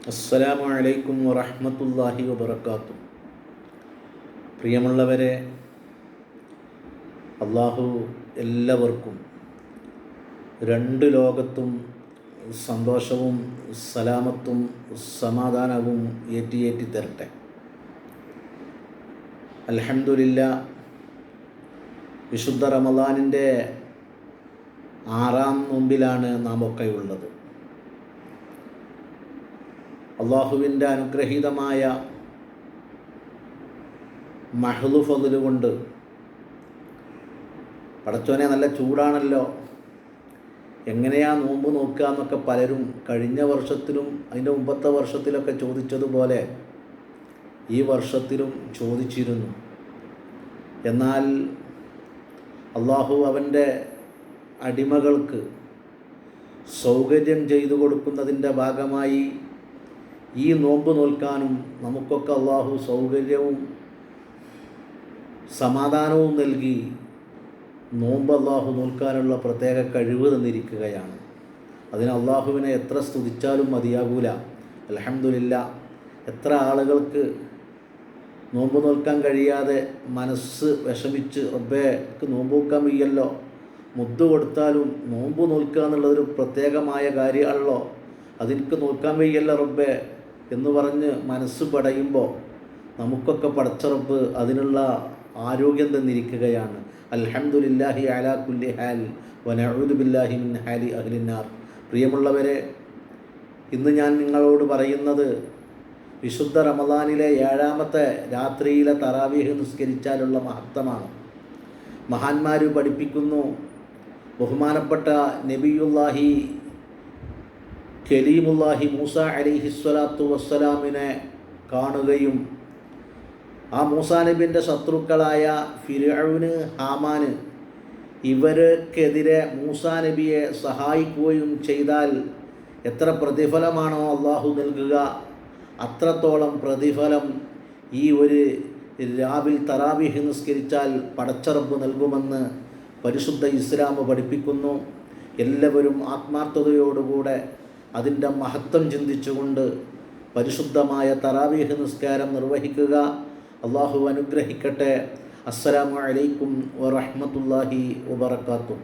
അസ്സലാമു അലൈക്കും വറഹ്മത്തുള്ളാഹി വബറകാതുഹു. പ്രിയമുള്ളവരെ, അള്ളാഹു എല്ലാവർക്കും രണ്ട് ലോകത്തും സന്തോഷവും സലാമത്തും സമാധാനവും ഏറ്റി തരട്ടെ. അൽഹംദുലില്ലാഹ്, വിശുദ്ധ റമളാനിൻ്റെ 6ാം നോമ്പിലാണ് നാം ഒക്കെ ഉള്ളത്. അള്ളാഹുവിൻ്റെ അനുഗ്രഹീതമായ മഹ്ദു ഫദ്ല് കൊണ്ട്, പടച്ചോനെ നല്ല ചൂടാണല്ലോ, എങ്ങനെയാ നോമ്പ് നോക്കുക എന്നൊക്കെ പലരും കഴിഞ്ഞ വർഷത്തിലും അതിൻ്റെ മുമ്പത്തെ വർഷത്തിലൊക്കെ ചോദിച്ചതുപോലെ ഈ വർഷത്തിലും ചോദിച്ചിരുന്നു. എന്നാൽ അള്ളാഹു അവൻ്റെ അടിമകൾക്ക് സൗകര്യം ചെയ്തു കൊടുക്കുന്നതിൻ്റെ ഭാഗമായി ഈ നോമ്പ് നോൽക്കാനും നമുക്കൊക്കെ അള്ളാഹു സൗകര്യവും സമാധാനവും നൽകി നോമ്പ് അള്ളാഹു നോൽക്കാനുള്ള പ്രത്യേക കഴിവ് തന്നിരിക്കുകയാണ്. അതിന് അള്ളാഹുവിനെ എത്ര സ്തുതിച്ചാലും മതിയാകൂല. അൽഹംദുലില്ലാഹ്, എത്ര ആളുകൾക്ക് നോമ്പ് നോൽക്കാൻ കഴിയാതെ മനസ്സ് വിഷമിച്ച് റബ്ബേക്ക് നോമ്പ് നോക്കാൻ വയ്യല്ലോ, മുദ്ദ് കൊടുത്താലും നോമ്പ് നോൽക്കുക എന്നുള്ളതൊരു പ്രത്യേകമായ കാര്യമാണല്ലോ, അതെനിക്ക് നോക്കാൻ വയ്യല്ലോ റബ്ബേ എന്ന് പറഞ്ഞ് മനസ്സ് പടയുമ്പോൾ നമുക്കൊക്കെ പടച്ച റബ്ബ് അതിനുള്ള ആരോഗ്യം തന്നിരിക്കുകയാണ്. അൽഹംദുലില്ലാഹി അലാ കുല്ലി ഹാൽ വനഊദു ബില്ലാഹി മിൻ ഹാലി അഹ്ലിന്നാർ. പ്രിയമുള്ളവരെ, ഇന്ന് ഞാൻ നിങ്ങളോട് പറയുന്നത് വിശുദ്ധ റമളാനിലെ 7ാമത്തെ രാത്രിയിലെ തറാവീഹ് നിസ്കരിച്ചാലുള്ള മഹത്വമാണ്. മഹാന്മാർ പഠിപ്പിക്കുന്നു, ബഹുമാനപ്പെട്ട നബിയുല്ലാഹി കലീമുല്ലാഹി മൂസ അലൈഹിസ്സലാത്തു വസ്സലാമിനെ കാണുകയും ആ മൂസാ നബിൻ്റെ ശത്രുക്കളായ ഫിർഔന്, ഹാമാന് ഇവർക്കെതിരെ മൂസാ നബിയെ സഹായിക്കുകയും ചെയ്താൽ എത്ര പ്രതിഫലമാണോ അള്ളാഹു നൽകുക, അത്രത്തോളം പ്രതിഫലം ഈ ഒരു രാവിൽ തറാവീഹ് നിസ്കരിച്ചാൽ പടച്ച റബ്ബ് നൽകുമെന്ന് പരിശുദ്ധ ഇസ്ലാം പഠിപ്പിക്കുന്നു. എല്ലാവരും ആത്മാർത്ഥതയോടുകൂടെ അതിൻ്റെ മഹത്വം ചിന്തിച്ചുകൊണ്ട് പരിശുദ്ധമായ തറാവീഹ് നിസ്കാരം നിർവഹിക്കുക. അള്ളാഹു അനുഗ്രഹിക്കട്ടെ. അസ്സലാമു അലൈക്കും വറഹ്മത്തുള്ളാഹി വബറകാതുഹു.